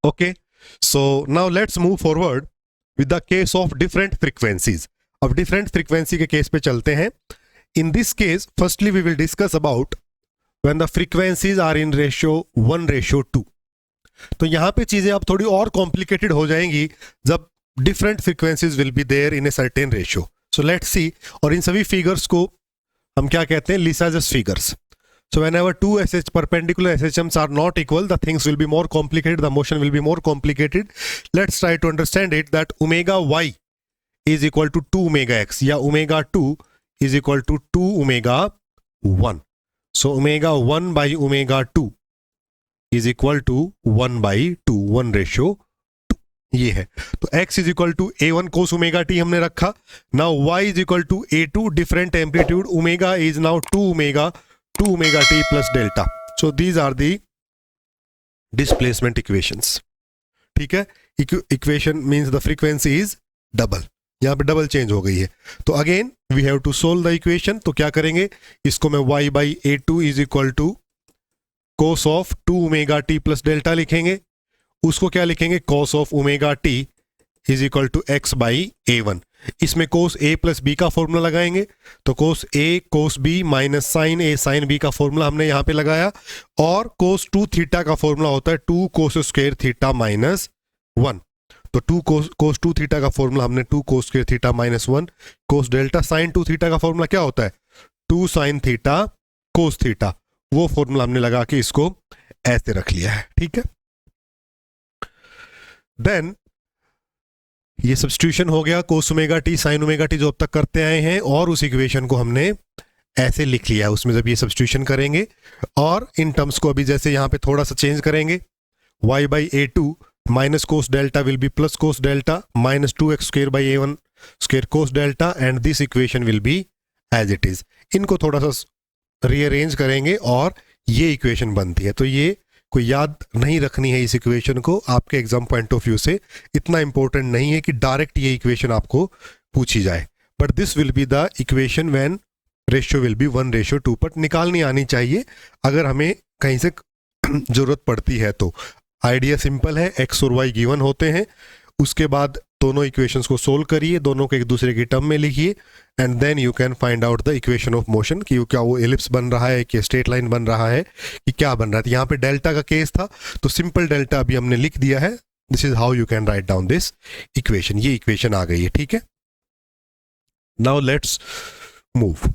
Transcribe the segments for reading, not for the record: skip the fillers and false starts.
Okay, so now let's move forward with the case of different frequencies. अब different frequency के case पे चलते हैं. In this case, firstly we will discuss about when the frequencies are in ratio 1:2. तो यहाँ पे चीजें अब थोड़ी और complicated हो जाएंगी जब different frequencies will be there in a certain ratio. So let's see. और इन सभी figures को हम क्या कहते हैं? Lissajous figures. So whenever two perpendicular SHMs are not equal, the things will be more complicated, the motion will be more complicated. Let's try to understand it that omega y is equal to 2 omega x या omega 2 is equal to 2 omega 1. So omega 1 by omega 2 is equal to 1 by 2, 1:2. ये है. तो x is equal to a1 cos omega t हमने रखा. Now y is equal to a2 different amplitude. Omega is now 2 omega t plus delta. So these are the displacement equations. ठीक है. Equation means the frequency is double. यहाँ पे double change हो गई है. तो again we have to solve the equation. तो क्या करेंगे? इसको मैं y by a2 is equal to cos of 2 omega t plus delta लिखेंगे. उसको क्या लिखेंगे? cos of omega t is equal to x by a1. इसमें cos a प्लस b का फॉर्मूला लगाएंगे. तो cos a cos b minus sine a sine b का formula हमने यहाँ पे लगाया. और cos 2 थीटा का फॉर्मूला होता है 2 cos स्क्वायर थीटा माइनस 1. तो 2 cos 2 थीटा का फॉर्मूला हमने 2 cos square theta minus 1. cos delta sine 2 theta का फॉर्मूला क्या होता है? 2 साइन थीटा cos थीटा. वो फॉर्मूला हमने लगा के इसको ऐसे रख लिया है. ठीक है. देन ये सब्स्टिट्यूशन हो गया cos omega T sin omega T जो अब तक करते आए हैं, और उस इक्वेशन को हमने ऐसे लिख लिया. उसमें जब ये सब्स्टिट्यूशन करेंगे और इन टर्म्स को अभी जैसे यहाँ पे थोड़ा सा चेंज करेंगे. y by a2 minus cos delta will be plus cos delta minus 2x square by a1 square cos delta and this equation will be as it is. इनको थोड़ा सा रीअरेंज करेंगे और ये इक्वेशन बनती है. तो ये कोई याद नहीं रखनी है इस इक्वेशन को. आपके एग्जाम पॉइंट ऑफ व्यू से इतना इंपॉर्टेंट नहीं है कि डायरेक्ट ये इक्वेशन आपको पूछी जाए. But this will be the equation when ratio will be 1:2. But निकालनी आनी चाहिए अगर हमें कहीं से जरूरत पड़ती है. तो आइडिया सिंपल है. एक्स और वाई गिवन होते हैं. उसके बाद दोनों इक्वेशंस को सोल्व करिए, दोनों को एक दूसरे की टर्म में लिखिए and then you can find out the equation of motion कि क्या वो एलिप्स बन रहा है कि स्ट्रेट लाइन बन रहा है कि क्या बन रहा है. यहाँ पे डेल्टा का केस था तो सिंपल डेल्टा अभी हमने लिख दिया है. This is how you can write down this equation. ये इक्वेशन आ गई है. ठीक है. Now let's move.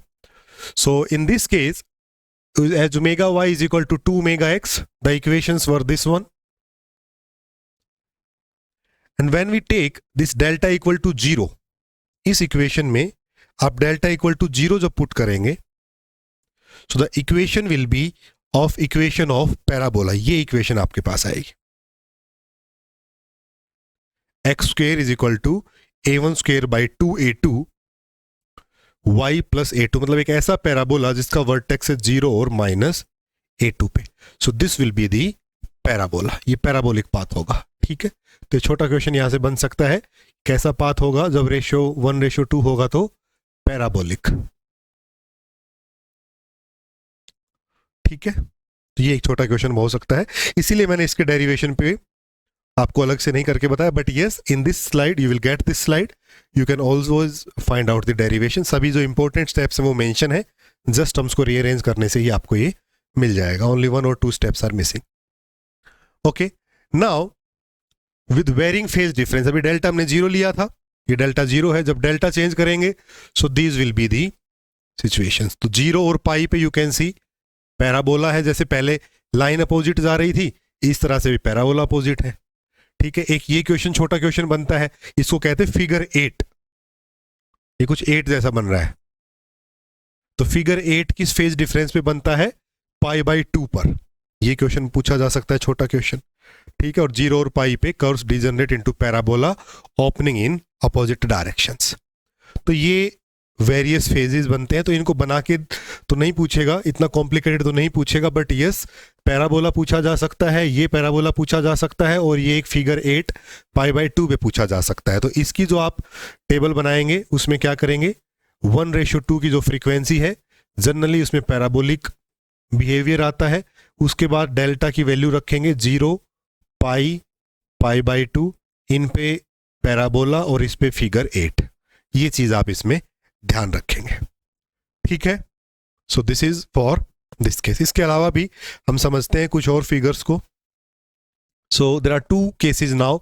So in this case as omega y is equal to 2 omega x the equations were this one. And when we take this delta equal to 0, इस equation में आप delta equal to 0 जब put करेंगे so the equation will be of equation of parabola. ये equation आपके पास आएगी. x square is equal to a1 square by 2a2 y plus a2. मतलब एक ऐसा पैराबोला जिसका वर्टेक्स है 0 और माइनस a2 पे. So this will be the parabola. ये पैराबोलिक पाथ होगा. ठीक है. तो छोटा क्वेश्चन यहां से बन सकता है. कैसा पाथ होगा जब रेशियो 1:2 होगा? तो पैराबोलिक. ठीक है. तो ये एक छोटा क्वेश्चन हो सकता है. इसीलिए मैंने इसके डेरिवेशन पे आपको अलग से नहीं करके बताया. But yes, in this slide you will get this slide. You can always find out the derivation. सभी जो इंपॉर्टेंट स्टेप्स हैं वो मेंशन है. जस्ट हमको रीअरेंज करने से ही आपको ये मिल जाएगा. ओनली 1 और 2 steps are missing. Okay. Now with varying phase difference. अभी डेल्टा हमने 0 लिया था, ये डेल्टा 0 है. जब डेल्टा चेंज करेंगे so these will be the situations. तो 0 और पाई पे यू कैन सी पैराबोला है. जैसे पहले लाइन अपोजिट जा रही थी, इस तरह से भी पैराबोला अपोजिट है. ठीक है. एक ये क्वेश्चन छोटा क्वेश्चन बनता है, इसको कहते हैं फिगर 8. ये कुछ 8 जैसा बन रहा है. तो फिगर 8 किस फेज डिफरेंस पे बनता है? पाई बाई 2 पर. ये क्वेश्चन पूछा जा सकता है, छोटा क्वेश्चन. ठीक है. और 0 और पाई पे curves degenerate into parabola opening in opposite directions. तो ये वेरियस फेजेस बनते हैं. तो इनको बना के तो नहीं पूछेगा, इतना कॉम्प्लिकेटेड तो नहीं पूछेगा. बट यस, पैराबोला पूछा जा सकता है, ये पैराबोला पूछा जा सकता है, और ये एक फिगर 8 पाई बाई 2 पे पूछा जा सकता है. तो इसकी जो आप टेबल बनाएंगे उसमें क्या करेंगे? 1:2 की जो फ्रीक्वेंसी है जनरली उसमें पैराबोलिक बिहेवियर आता है. उसके बाद डेल्टा की वैल्यू रखेंगे 0, पाई, π/2, इन पे पैराबोला और इस पे फिगर 8। ये चीज आप इसमें ध्यान रखेंगे, ठीक है। So this is for this case. इसके अलावा भी हम समझते हैं कुछ और फिगर्स को। So there are two cases now.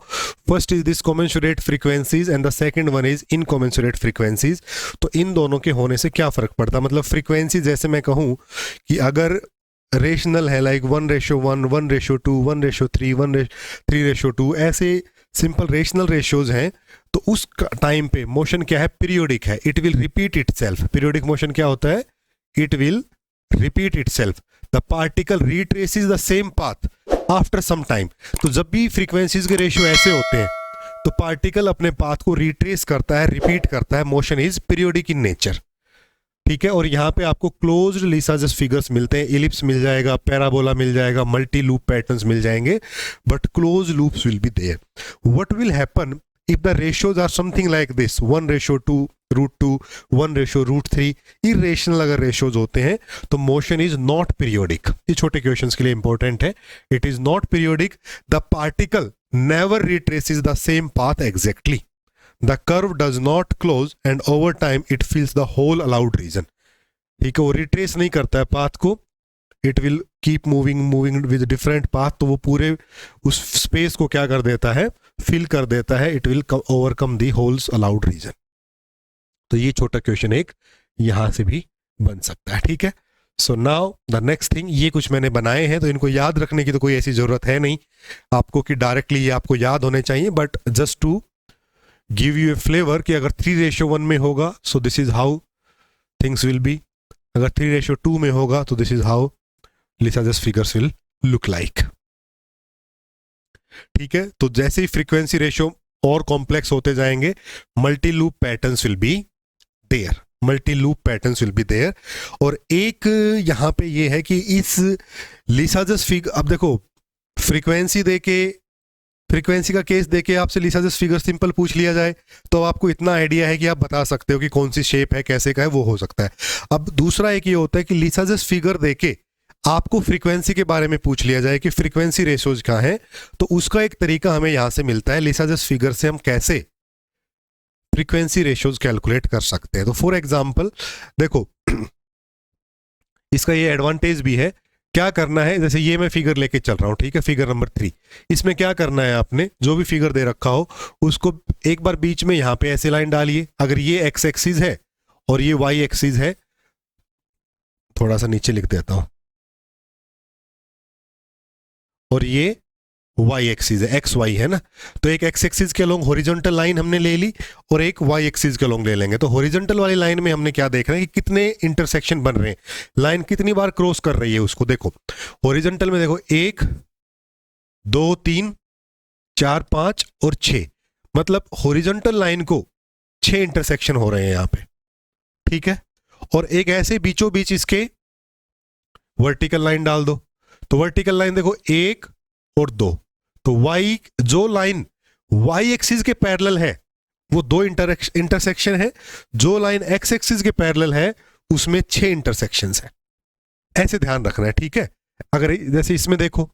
First is this commensurate frequencies and the second one is incommensurate frequencies. तो इन दोनों के होने से क्या फर्क पड़ता है? मतलब फ्रीक्वेंसी जैसे मैं कहूँ कि अगर रेशनल है लाइक 1:1, 1:2, 1:3, 3:2, ऐसे सिंपल रेशनल रेशियोज हैं, तो उस टाइम पे मोशन क्या है? पीरियोडिक है, it will repeat itself. Periodic motion क्या होता है? It will repeat itself. The particle retraces the same path after some time. तो जब भी फ्रीक्वेंसीज के रेशियो ऐसे होते हैं तो पार्टिकल अपने पाथ को रिट्रेस करता है, रिपीट करता है। Motion is periodic in nature, ठीक है। और यहाँ पे आपको क्लोज्ड लीसाजस फिगर्स मिलते हैं, इलिप्स मिल जाएगा, पैराबोला मिल जाएगा, मल्टी लूप पैटर्न्स मिल जाएंगे, but close loops will be there. What will happen if the ratios are something like this 1:2√2, 1:3, irrational अगर ratios होते हैं तो motion is not periodic। ये छोटे क्वेश्चंस के लिए इंपॉर्टेंट है। It is not periodic, the particle never retraces the same path exactly, the curve does not close and over time it fills the whole allowed region। ठीक है, वो retrace नहीं करता है पाथ को, it will keep moving with different path, तो वो पूरे उस स्पेस को क्या कर देता है? फिल कर देता है। It will overcome the holes allowed reason. तो ये छोटा क्वेश्चन एक यहां से भी बन सकता है, ठीक है। So now the next thing, ये कुछ मैंने बनाए हैं तो इनको याद रखने की तो कोई ऐसी जरूरत है नहीं आपको कि डायरेक्टली ये आपको याद होने चाहिए, but just to give you a flavour कि अगर 3:1 में होगा so this is how things will be, अगर 3:2 में होगा तो this is how Lysage's figures will look like, ठीक है। तो जैसे ही फ्रीक्वेंसी रेशियो और कॉम्प्लेक्स होते जाएंगे, multi loop patterns will be there, multi loop patterns will be there. और एक यहां पे ये है कि इस Lysage's फिगर, अब देखो फ्रीक्वेंसी देके, फ्रीक्वेंसी का केस देके आपसे Lysage's फिगर सिंपल पूछ लिया जाए तो आपको इतना आइडिया है कि आप बता सकते हो कि कौन सी शेप है, कैसे का है, वो हो सकता है। अब दूसरा एक ये होता है कि Lysage's फिगर देके आपको फ्रीक्वेंसी के बारे में पूछ लिया जाए कि फ्रीक्वेंसी रेशियोज क्या है, तो उसका एक तरीका हमें यहां से मिलता है। Lysage's फिगर से हम कैसे फ्रीक्वेंसी रेशियोज कैलकुलेट कर सकते हैं। तो फॉर एग्जांपल देखो इसका ये एडवांटेज भी है। क्या करना है, जैसे ये मैं फिगर लेके चल रहा हूं, ठीक है, फिगर नंबर 3। इसमें क्या करना है, आपने जो भी फिगर दे रखा हो उसको एक बार बीच में यहां पे ऐसे लाइन डालिए। अगर ये एक्स एक्सिस है और ये वाई एक्सिस है, थोड़ा सा नीचे लिख देता हूं, और ये वाई एक्सिस है, एक्स वाई है ना, तो एक एक्स एक्सिस के अलोंग हॉरिजॉन्टल लाइन हमने ले ली और एक वाई एक्सिस के अलोंग ले लेंगे। तो हॉरिजॉन्टल वाली लाइन में हमने क्या देखना है कि कितने इंटरसेक्शन बन रहे हैं, लाइन कितनी बार क्रॉस कर रही है उसको। देखो हॉरिजॉन्टल में देखो 1 2 3 4 5 और 6, मतलब हॉरिजॉन्टल लाइन को 6 इंटरसेक्शन हो रहे हैं यहां पे, ठीक है। और एक ऐसे बीचों बीच इसके वर्टिकल लाइन डाल दो, तो वर्टिकल लाइन देखो 1 और 2, तो वाई जो लाइन वाई एक्सिस के पैरेलल है वो 2 इंटरसेक्शन है, जो लाइन एक्स एक्सिस के पैरेलल है उसमें 6 इंटरसेक्शंस है। ऐसे ध्यान रखना है, ठीक है। अगर जैसे इसमें देखो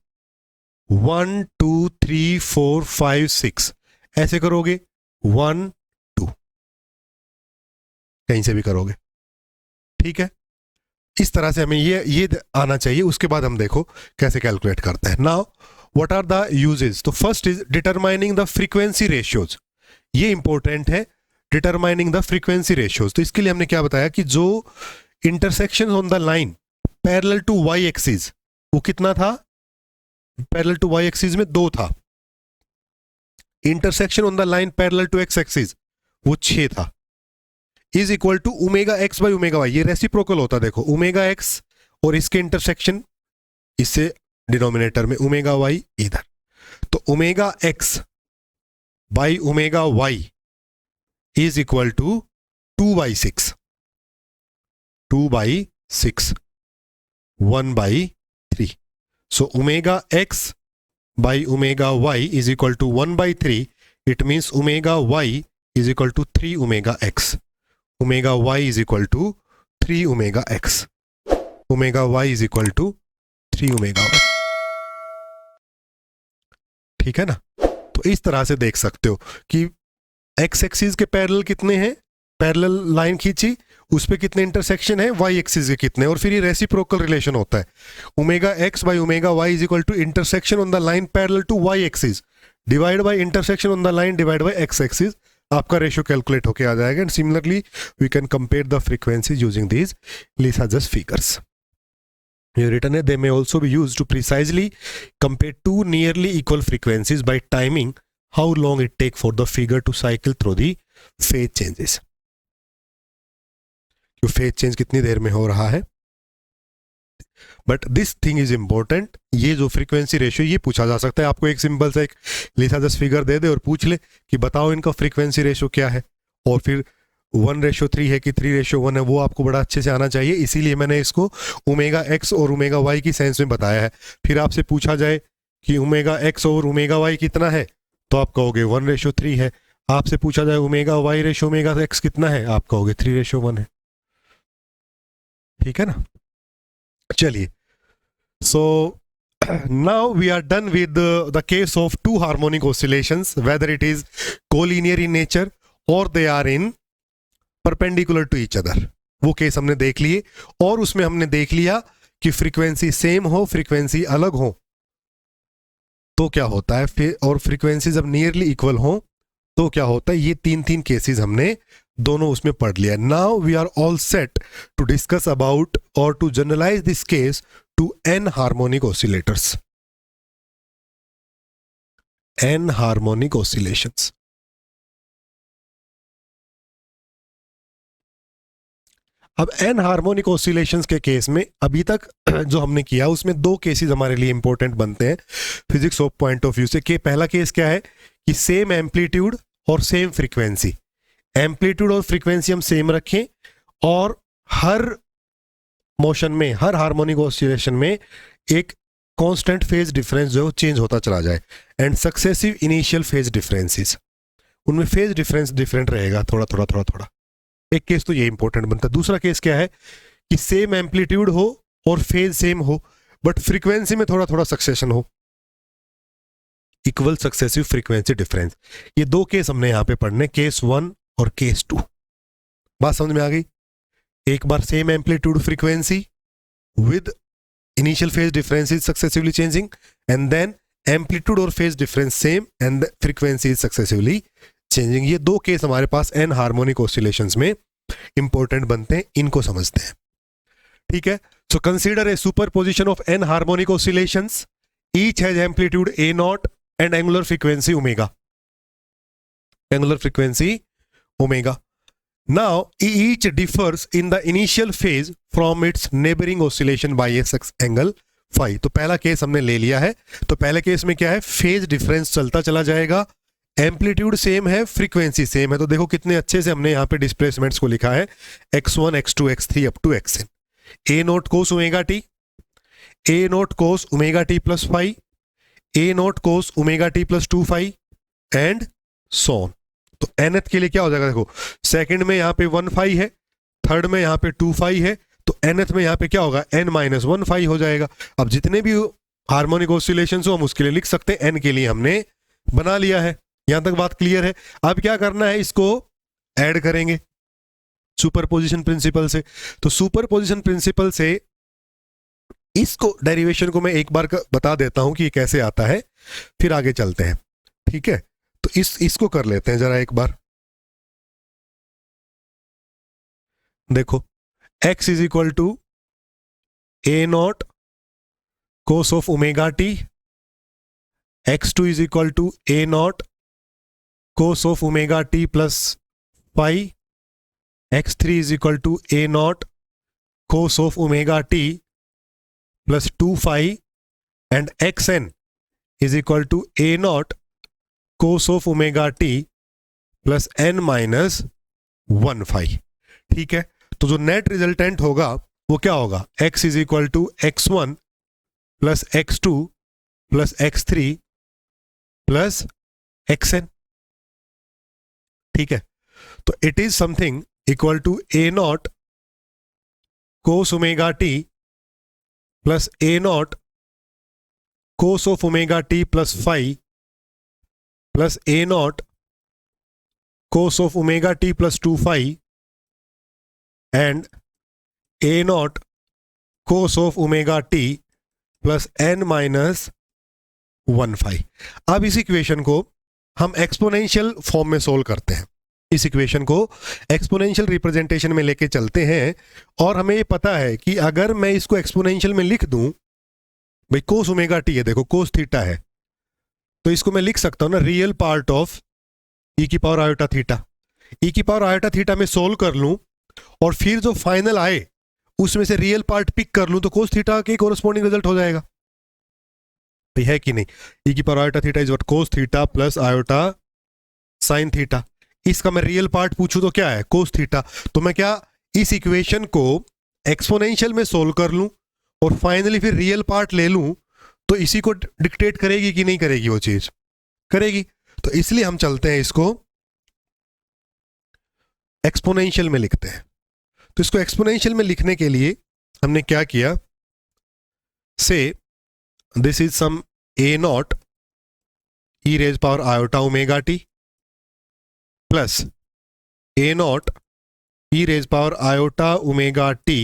1 2 3 4 5 6 ऐसे करोगे, 1 2 कहीं से भी करोगे, ठीक है। इस तरह से हमें ये आना चाहिए। उसके बाद हम देखो कैसे कैलकुलेट करते हैं। Now what are the uses. तो first is determining the frequency ratios, ये इंपॉर्टेंट है, डिटरमाइनिंग द फ्रीक्वेंसी रेशियोज। तो इसके लिए हमने क्या बताया कि जो intersection on the line parallel to Y axis वो कितना था, पैरेलल टू वाई एक्सिस में 2 था। Intersection on the line parallel to x axis वो 6 था, is equal to omega x by omega y. ये रेसिप्रोकल होता है, देखो ओमेगा एक्स और इसके इंटरसेक्शन इससे डिनोमिनेटर में ओमेगा वाई इधर, तो omega x by omega y is equal to 2/6, 2/6, 1/3। So omega x by omega y is equal to 1/3। It means omega y is equal to 3 omega x, omega y is equal to 3 omega x, omega y is equal to 3 omega y, ठीक है ना। तो इस तरह से देख सकते हो कि एक्स एक्सिस के पैरेलल कितने हैं, पैरेलल लाइन खींची, उस पे कितने इंटरसेक्शन है, वाई एक्सिस के कितने, और फिर ये रेसिप्रोकल रिलेशन होता है, omega x by omega y is equal to intersection on the line parallel to Y axis divide by intersection on the line divide by x axis. आपका ratio calculate होके आ जाएगा. And similarly we can compare the frequencies using these Lissajous figures. Here written है, they may also be used to precisely compare two nearly equal frequencies by timing how long it take for the figure to cycle through the phase changes. तो phase change कितनी देर में हो रहा है. But this thing is important. ये जो frequency ratio ये पूछा जा सकता है. आपको एक सिंपल सा एक Lissajous फिगर दे दे और पूछ ले कि बताओ इनका फ्रीक्वेंसी रेशियो क्या है, और फिर 1:3 है कि 3:1 है, वो आपको बड़ा अच्छे से आना चाहिए. इसीलिए मैंने इसको ओमेगा एक्स और ओमेगा वाई की सेंस में बताया है. फिर आपसे पूछा जाए कि ओमेगा एक्स और ओमेगा वाई कितना है, तो आप कहोगे 1:3 है. आपसे पूछा जाए omega y ratio omega x कितना है, आप कहोगे 3:1 है. ठीक है ना. चलिए, सो now we are done with the case of two harmonic oscillations, whether it is collinear in nature or they are in perpendicular to each other. वो केस हमने देख लिए, और उसमें हमने देख लिया कि फ्रीक्वेंसी सेम हो, फ्रीक्वेंसी अलग हो तो क्या होता है, फिर और फ्रीक्वेंसी जब नियरली इक्वल हो तो क्या होता है. ये तीन केसेस हमने दोनों उसमें पढ़ लिया. Now we are all set to discuss about और to generalize this case to n harmonic oscillators. n harmonic oscillations. अब n हार्मोनिक ऑसिलेशंस के केस में अभी तक जो हमने किया उसमें दो केसेस हमारे लिए इंपॉर्टेंट बनते हैं physics of point of view से. कि पहला केस क्या है कि सेम एम्पलीट्यूड और सेम फ्रीक्वेंसी. एम्पलीट्यूड और फ्रीक्वेंसी हम सेम रखें, और हर मोशन में, हर हार्मोनिक ऑसिलेशन में एक कांस्टेंट फेज डिफरेंस जो चेंज होता चला जाए. And successive initial phase differences, उनमें फेज डिफरेंस डिफरेंट रहेगा, थोड़ा थोड़ा थोड़ा थोड़ा. एक केस तो ये इंपॉर्टेंट बनता है. दूसरा केस क्या है कि सेम एम्पलीट्यूड हो और फेज सेम हो, बट फ्रीक्वेंसी में थोड़ा थोड़ा सक्सेशन हो. Equal successive frequency difference. ये दो केस हमने यहां पे पढ़ने, केस 1 और केस 2. बात समझ में आ गई. एक बार same amplitude frequency with initial phase difference is successively changing, and then amplitude और phase difference same and frequency is successively changing. ये दो केस हमारे पास n हार्मोनिक ऑसिलेशंस में इंपॉर्टेंट बनते हैं. इनको समझते हैं. ठीक है. So consider a superposition of n harmonic oscillations. Each has amplitude a0 and angular frequency omega. Angular frequency omega. Now each differs in the initial phase from its neighboring oscillation by a angle phi. तो पहला case हमने ले लिया है. तो पहले case में क्या है, फेज डिफरेंस चलता चला जाएगा, एम्पलीट्यूड सेम है, फ्रीक्वेंसी सेम है. तो देखो कितने अच्छे से हमने यहाँ पे डिस्प्लेसमेंट्स को लिखा है, x1 x2 x3 up to xn. a0 cos omega t, a0 cos omega t plus phi, a0 cos omega t plus 2 phi, and so on. तो nth के लिए क्या हो जाएगा, देखो सेकंड में यहाँ पे 1 फाई है, थर्ड में यहाँ पे 2 फाई है, तो nth में यहाँ पे क्या होगा, n-1 फाई हो जाएगा. अब जितने भी हार्मोनिक ऑसिलेशंस हो हम उसके लिए लिख सकते हैं. n के लिए हमने बना लिया है. यहां तक बात क्लियर है. अब क्या करना है, इसको ऐड करेंगे सुपरपोजिशन प्रिंसिपल से. तो सुपरपोजिशन प्रिंसिपल से इसको डेरिवेशन को मैं एक बार बता देता हूं कि ये कैसे आता है, फिर आगे चलते हैं. ठीक है. तो इसको कर लेते हैं जरा एक बार. देखो x is equal to a0 cos of omega t, x2 is equal to a0 cos of omega t plus phi, x3 is equal to a0 cos of omega t plus 2 phi, and xn is equal to a0 cos of omega t plus n-1 phi. ठीक है. तो जो net resultant होगा वो क्या होगा, x is equal to x1 plus x2 plus x3 plus xn. ठीक है. तो it is something equal to a0 cos omega t plus a0 cos of omega t plus phi plus a naught cos of omega t plus 2 phi and a naught cos of omega t plus n minus 1 phi. अब इस equation को हम exponential form में solve करते हैं. इस equation को exponential representation में लेके चलते हैं और हमें ये पता है कि अगर मैं इसको एक्सपोनेंशियल में लिख दूं, भाई कोस ओमेगा टी है, देखो कोस थीटा है, तो इसको मैं लिख सकता हूं ना रियल पार्ट ऑफ ई की पावर आयोटा थीटा. ई की पावर आयोटा थीटा में सोल्व कर लूं और फिर जो फाइनल आए उसमें से रियल पार्ट पिक कर लूं तो कोस थीटा के कोरस्पॉन्डिंग रिजल्ट हो जाएगा. भाई है कि नहीं. ई की power iota theta is what cos theta plus iota sine theta. इसका मैं रियल पार्ट पूछूं तो क्या है कोस थीटा. तो मैं क्या इस इक्वेशन को एक्सपोनेंशियल में सोल्व कर लूं और फाइनली फिर रियल पार्ट ले लूं तो इसी को डिक्टेट करेगी कि नहीं करेगी, वो चीज करेगी. तो इसलिए हम चलते हैं इसको एक्सपोनेंशियल में लिखते हैं. तो इसको एक्सपोनेंशियल में लिखने के लिए हमने क्या किया, say this is sum a naught e raise power iota omega t plus a naught e raise power iota omega t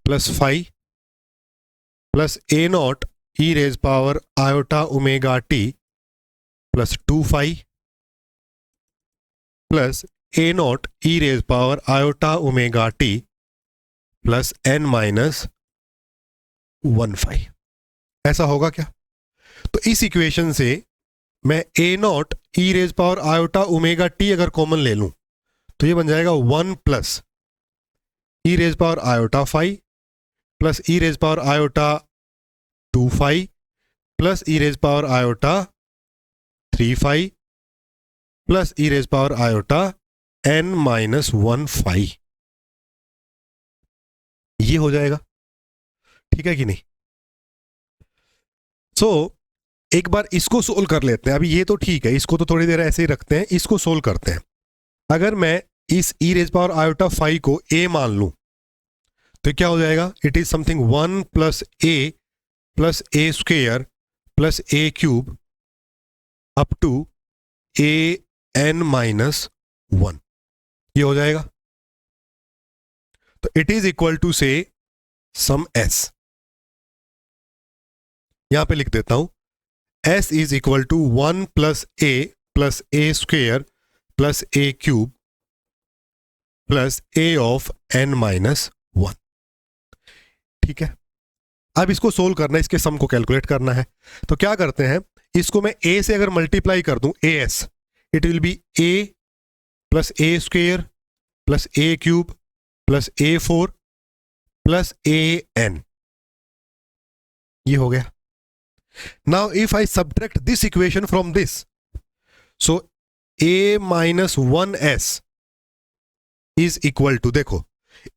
plus phi plus a naught e raise power iota omega t plus 2 phi plus a naught e raise power iota omega t plus n minus 1 phi. ऐसा होगा क्या. तो इस equation से मैं a naught e raise power iota omega t अगर common ले लूं तो ये बन जाएगा 1 plus e raise power iota phi plus e raise power iota 2 phi plus e raise power iota 3 phi plus e raise power iota n minus 1 phi. ये हो जाएगा. ठीक है कि नहीं. सो एक बार इसको सोल्व कर लेते हैं. अभी ये तो ठीक है, इसको तो थोड़ी देर ऐसे ही रखते हैं, इसको सोल्व करते हैं. अगर मैं इस e raise power iota phi को a मान लूं तो क्या हो जाएगा, it is something 1 plus a square plus a cube up to a n minus 1. ये हो जाएगा. तो इट इज इक्वल टू से सम s. यहां पे लिख देता हूं s is equal to 1 plus a square plus a cube plus a of n minus 1. ठीक है. अब इसको सोल्व करना है, इसके सम को कैलकुलेट करना है. तो क्या करते हैं, इसको मैं a से अगर मल्टीप्लाई कर दूं as, it will be a plus a square plus a cube plus a4 plus an. ये हो गया. Now if I subtract this equation from this, so a minus 1s is equal to, देखो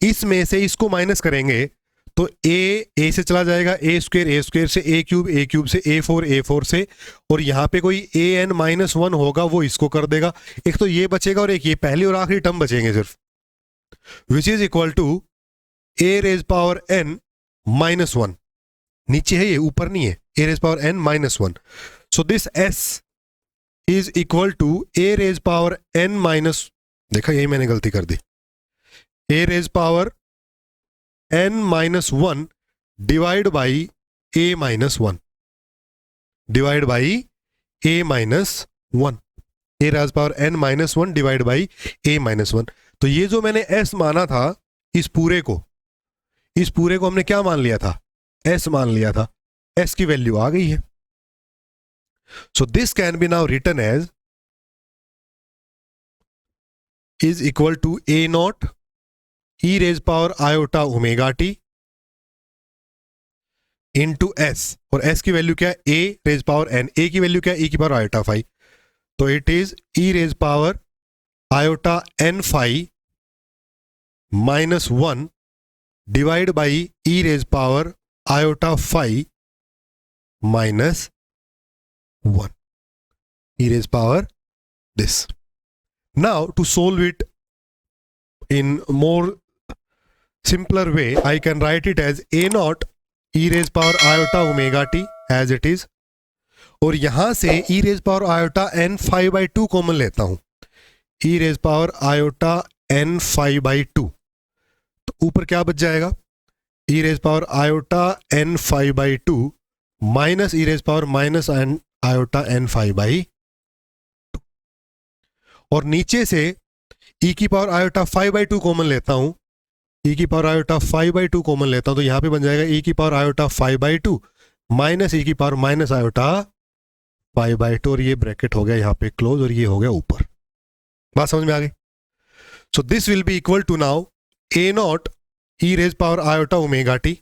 इसमें से इसको minus करेंगे तो a से चला जाएगा, ए स्क्वेयर से ए क्यूब से a4 से, और यहां पे कोई an माइनस 1 होगा वो इसको कर देगा. एक तो ये बचेगा और एक ये पहली और आखिरी टर्म बचेंगे सिर्फ, which is equal to a raise power n minus 1. नीचे है ये, ऊपर नहीं है. A raise power n minus 1. So this s is equal to a raise power n minus, देखा यही मैंने गलती कर दी, a raise power n minus 1 divide by a minus 1 divide by a minus 1. A raise power n minus 1 divide by a minus 1. तो ये जो मैंने s माना था, इस पूरे को हमने क्या मान लिया था, s मान लिया था. s की वैल्यू आ गई है. So this can be now written as is equal to a naught e raise power iota omega t into s, और s की वैल्यू क्या है, a raise power n. a की वैल्यू क्या है, e की पावर आयोटा फाई. तो it is e raise power iota n phi minus 1 divide by e raise power iota phi minus 1. e raise power this. Now to solve it in more simpler way, I can write it as a naught e raised power iota omega t as it is, और यहां से e raise power iota n 5/2 common लेता हूं, e raise power iota n 5/2, तो ऊपर क्या बच जाएगा, e raise power iota n 5/2 minus e raise power minus n iota n 5/2, और नीचे से e की पावर आयोटा 5/2 कॉमन लेता हूं, e की पावर आयोटा 5/2 कॉमन लेता हूं, तो यहां पे बन जाएगा e की पावर आयोटा 5/2 माइनस e की पावर माइनस आयोटा 5/2, और ये ब्रैकेट हो गया यहाँ पे क्लोज, और ये हो गया ऊपर। बात समझ में आ गई? So this will be equal to now a naught e raise power iota omega t,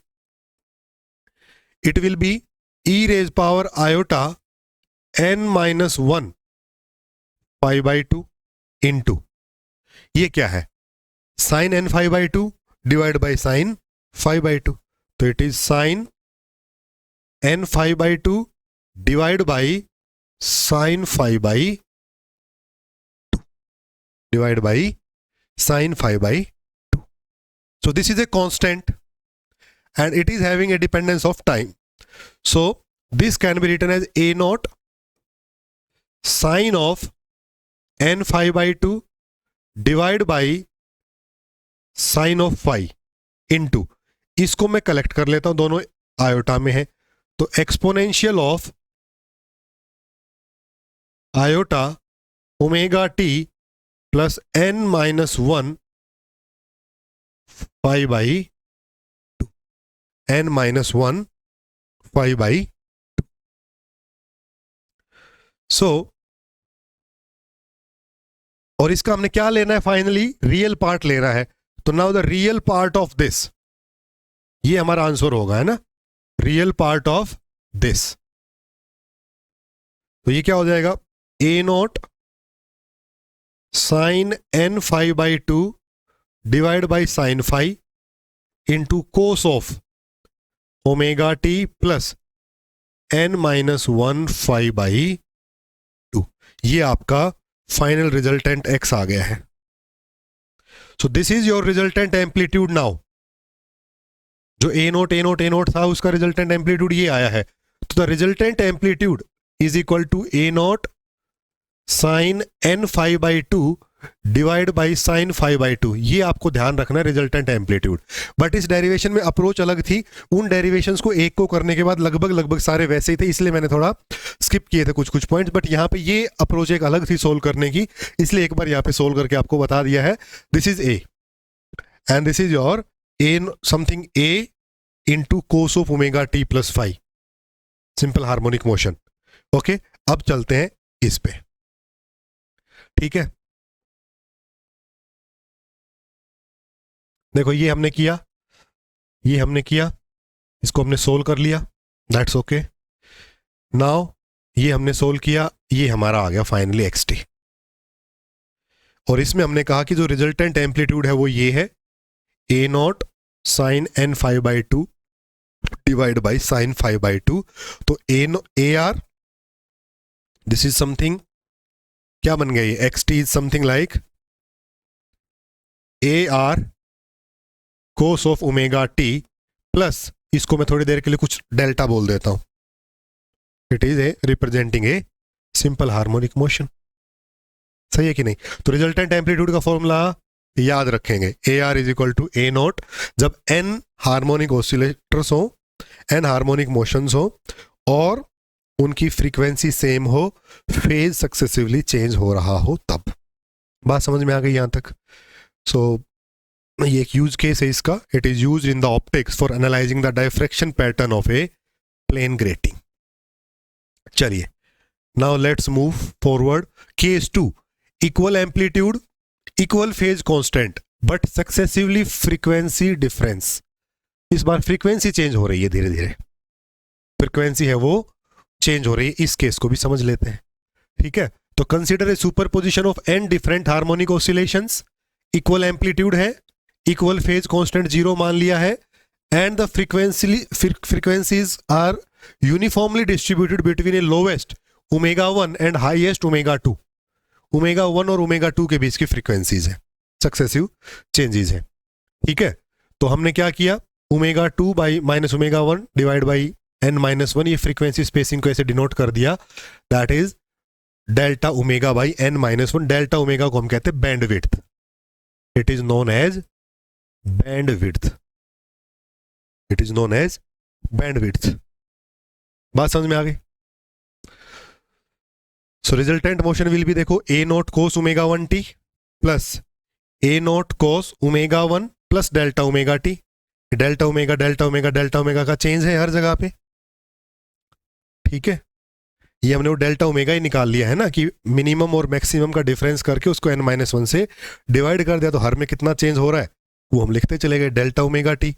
it will be e raise power iota n minus 1 5/2 into, ये क्या है, sine n 5/2 divide by sine 5/2, तो it is sine n 5/2 divide by sine 5/2 divide by sine 5/2. So this is a constant and it is having a dependence of time. So this can be written as a naught sine of n 5/2 divide by sine of 5 into, इसको मैं collect कर लेता हूं, दोनों iota में है, तो exponential of iota omega t plus n minus 1 5/2, n minus 1 5/2. सो और इसका हमने क्या लेना है, फाइनली रियल पार्ट लेना है, तो now the real part of this, ये हमारा आंसर होगा, है ना, रियल पार्ट ऑफ दिस, तो ये क्या हो जाएगा, a naught sine n 5/2 divide by sine 5 into cos of omega t plus n minus 1 5/2, ये आपका फाइनल रिजल्टेंट x आ गया है. So this is your resultant amplitude now, जो a नोट था उसका रिजल्टेंट एम्पलीट्यूड ये आया है, तो the resultant amplitude is equal to a naught sine n 5/2 divide by sine 5/2, ये आपको ध्यान रखना है रिजल्टेंट एम्पलीट्यूड. बट इस डेरिवेशन में अप्रोच अलग थी, उन डेरिवेशंस को एक को करने के बाद लगभग सारे वैसे ही थे, इसलिए मैंने थोड़ा स्किप किए थे कुछ पॉइंट्स, बट यहाँ पे ये अप्रोच एक अलग थी सोल्व करने की, इसलिए एक बार यहाँ पे सोल्व करके आपको बता दिया है. This is A and this is your A something A into cos of omega t plus 5, simple harmonic motion. Okay, अब चलते हैं इस पे, ठीक है. देखो ये हमने किया, इसको हमने सोल्व कर लिया, दैट्स ओके. नाउ ये हमने सोल्व किया, ये हमारा आ गया फाइनली xt, और इसमें हमने कहा कि जो रिजल्टेंट एम्पलीट्यूड है वो ये है a naught sine n 5/2 divide by sine 5/2, तो a r this is something, क्या बन गई, xt is something like a r cos of omega t plus, इसको मैं थोड़ी देर के लिए कुछ डेल्टा बोल देता हूं, it is a representing a simple harmonic motion. सही है कि नहीं? तो रिजल्टेंट एम्पलीट्यूड का फॉर्मूला याद रखेंगे, a r is equal to a naught, जब n हार्मोनिक ऑसिलेटर्स हो, n हार्मोनिक मोशंस हो और उनकी फ्रीक्वेंसी सेम हो, फेज सक्सेसिवली चेंज हो रहा हो तब. बात समझ में आ गई यहां तक? सो ये एक यूज केस है इसका, it is used in the optics for analysing the diffraction pattern of a plane grating. चलिए, now let's move forward. Case 2, equal amplitude, equal phase constant but successively frequency difference. इस बार frequency change हो रही है, धीरे धीरे frequency है वो चेंज हो रही है. इस केस को भी समझ लेते हैं, ठीक है. तो consider a superposition of n different harmonic oscillations, equal amplitude है, इक्वल फेज कांस्टेंट 0 मान लिया है, and the frequencies are uniformly distributed between a lowest omega 1 and highest omega 2. Omega 1 और ओमेगा 2 के बीच की फ्रीक्वेंसीज है, सक्सेसिव चेंजेस है, ठीक है. तो हमने क्या किया, omega 2 by minus omega 1 divide by n-1, ये फ्रीक्वेंसी स्पेसिंग को ऐसे डिनोट कर दिया, that is delta omega by n-1। Delta omega को हम कहते हैं bandwidth, it is known as bandwidth, it is known as bandwidth. बात समझ में आ गई? So resultant motion will be, देखो, a naught cos omega 1t plus a naught cos omega 1 plus delta omega t। Delta omega delta omega delta omega का change है हर जगह पे, ठीक है। ये हमने वो डेल्टा ओमेगा ही निकाल लिया है ना, कि मिनिमम और मैक्सिमम का डिफरेंस करके उसको n-1 से डिवाइड कर दिया, तो हर में कितना चेंज हो रहा है वो हम लिखते चले गए। Delta omega t,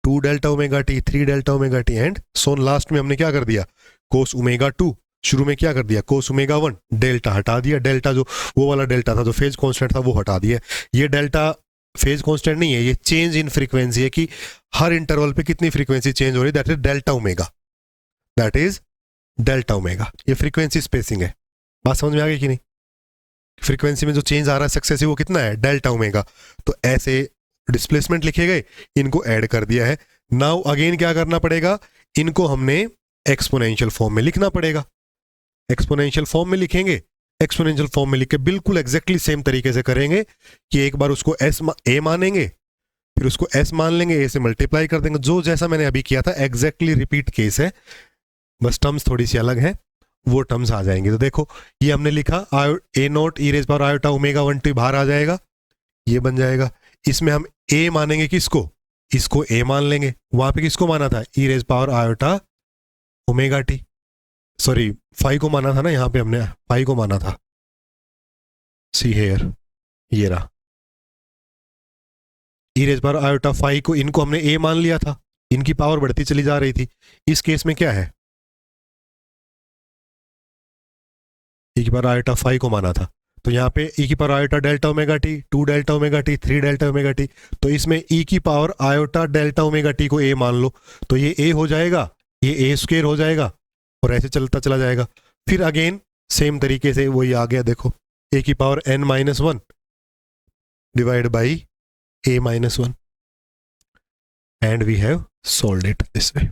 2 delta omega t, 3 delta omega t and so on last में हमने क्या कर दिया, कोस ओमेगा 2। शुरू में क्या कर दिया, कोस ओमेगा 1, डेल्टा हटा दिया, डेल्टा जो वो वाला डेल्टा था जो फेज कांस्टेंट था वो हटा दिया। ये डेल्टा फेज कांस्टेंट नहीं है, ये चेंज इन फ्रीक्वेंसी है कि हर इंटरवल पे कितनी फ्रीक्वेंसी चेंज हो रही है, that is delta omega, that is delta omega. ये फ्रीक्वेंसी स्पेसिंग है। बात समझ में आ गई कि नहीं? फ्रीक्वेंसी में जो चेंज आ रहा है सक्सेसिव वो कितना है, डेल्टा ओमेगा। तो ऐसे डिस्प्लेसमेंट लिखे गए, इनको ऐड कर दिया है। नाउ अगेन क्या करना पड़ेगा, इनको हमने एक्सपोनेंशियल फॉर्म में लिखना पड़ेगा। एक्सपोनेंशियल फॉर्म में लिखेंगे, एक्सपोनेंशियल फॉर्म में लिख के बिल्कुल एग्जैक्टली सेम तरीके से करेंगे कि एक बार उसको ए मानेंगे, फिर उसको एस मान लेंगे, ए से मल्टीप्लाई कर देंगे, जो जैसा मैंने अभी किया था एग्जैक्टली रिपीट केस है, बस टर्म्स थोड़ी सी अलग है, वो टर्म्स आ जाएंगे। तो देखो ये हमने लिखा a naught e raise power iota omega 1t बाहर आ जाएगा, ये बन जाएगा। इसमें हम ए मानेंगे किसको, इसको ए मान लेंगे, वहां पे किसको माना था, e raise power iota omega t, sorry phi को माना था ना, यहाँ पे हमने फाई को माना था। सी हेयर, ये रहा ई रेज पावर आयोटा फाई को, इनको हमने ए मान लिया था, इनकी पावर बढ़ती चली जा रही थी। इस केस में क्या है, ई की पावर आयोटा फाई को माना था, तो यहाँ पे ई की power iota delta omega t, 2 delta omega t, 3 delta omega t, तो इसमें ई की power iota delta omega T को ए मान लो, तो ये ए हो जाएगा, ये ए स्क्वायर हो जाएगा, और ऐसे चलता चला जाएगा। फिर अगेन सेम तरीके से वही आ गया, देखो ए की power n-1 divide by a-1 and we have solved it this way.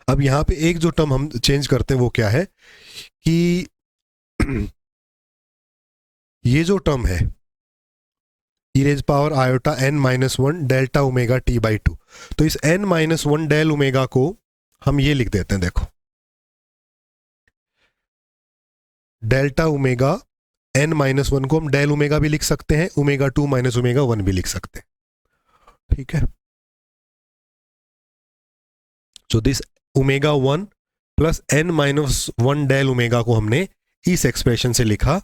अब यहाँ पे एक जो टर्म हम चेंज करते हैं वो क्या है कि ये जो टर्म है e raise power iota n-1 delta omega t by 2, तो इस n-1 डेल ओमेगा को हम ये लिख देते हैं, देखो डेल्टा ओमेगा n-1 को हम डेल ओमेगा भी लिख सकते हैं, ओमेगा 2 माइनस ओमेगा 1 भी लिख सकते हैं, ठीक है। So this omega 1 plus n-1 del omega को हमने इस एक्सप्रेशन से लिखा,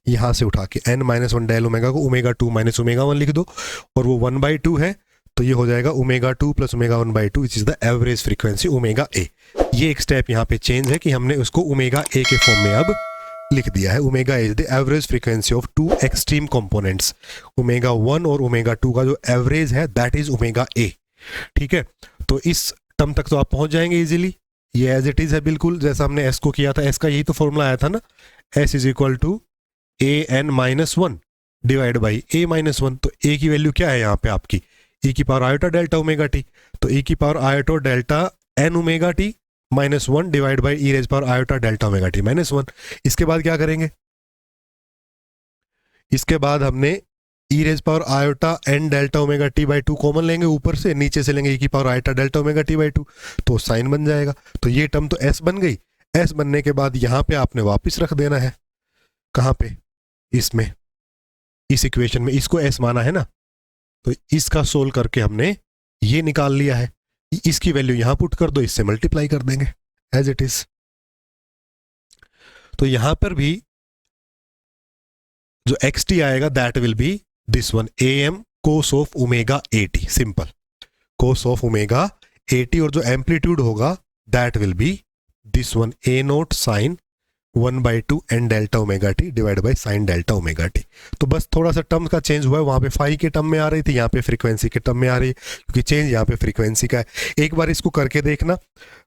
यहां से उठा के n-1 डेल ओमेगा को ओमेगा 2 माइनस ओमेगा 1 लिख दो, और वो 1/2 है, तो ये हो जाएगा omega 2 plus omega 1/2 which is the average frequency omega A. ये एक स्टेप यहाँ पे चेंज है कि हमने उसको ओमेगा ए के फॉर्म में अब लिख दिया है। Omega is the average frequency of 2 extreme components, omega 1 और ओमेगा 2 का जो एवरेज है दैट इज ओमेगा ए, ठीक है। तो इस टर्म तक तो आप पहुंच जाएंगे इजीली, ये एज इट इज है बिल्कुल जैसा हमने एस को किया था, एस का यही तो फॉर्मूला आया था ना, S is equal to an-1 divide by a-1। तो ए की वैल्यू क्या है यहाँ पे आपकी, ई की power iota delta omega t, तो ई की power iota delta n omega t -1 divide by e raise power iota delta omega t -1। इसके बाद क्या करेंगे, इसके बाद हमने e raise power iota n delta omega t by 2 common लेंगे, ऊपर से नीचे से लेंगे ई की power iota delta omega t by 2, तो साइन बन जाएगा। तो ये टर्म तो s बन गई, s बनने के बाद यहाँ पे आपने वापस रख देना है, कहाँ पे, इसमें, इस इक्वेशन में, इसको s माना है ना, तो इसका सोल्व करके हमने ये निकाल लिया है, इसकी वैल्यू यहां पुट कर दो, इससे मल्टीप्लाई कर देंगे एज इट इज। तो यहां पर भी जो xt आएगा that will be this one, am cos of omega 80, simple cos of omega 80, और जो एम्पलीट्यूड होगा that will be this one, a naught sine 1/2 n delta omega t divide by sine delta omega t. तो बस थोड़ा सा term का change हुआ है, वहां पे फाई के टर्म में आ रही थी, यहाँ पे फ्रीक्वेंसी के टर्म में आ रही है, क्योंकि चेंज यहाँ पे फ्रीक्वेंसी का है। एक बार इसको करके देखना,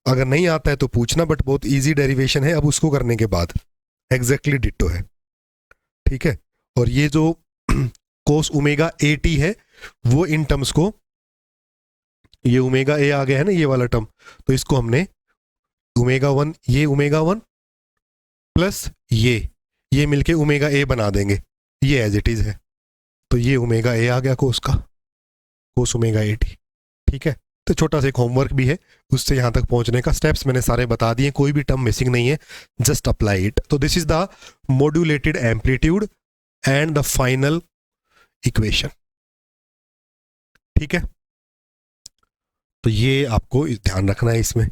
अगर नहीं आता है तो पूछना, बट बहुत इजी डेरिवेशन है। अब उसको करने के बाद एग्जैक्टली डिट्टो है, ठीक है। और ये जो कोस ओमेगा 80 है वो इन टर्म्स को ये ओमेगा ए आ गया है ना, ये वाला टर्म, तो इसको हमने ओमेगा 1, ये ओमेगा 1 प्लस ये मिलके ओमेगा ए बना देंगे, ये एज इट इज है, तो ये ओमेगा ए आ गया कोस का, कोस ओमेगा ए टी। ठीक है, तो छोटा सा एक होमवर्क भी है, उससे यहाँ तक पहुंचने का स्टेप्स मैंने सारे बता दिए, कोई भी टर्म मिसिंग नहीं है, जस्ट अप्लाई इट। तो this is the modulated amplitude and the final equation. ठीक है, तो ये आपको ध्यान रखना है इसमें,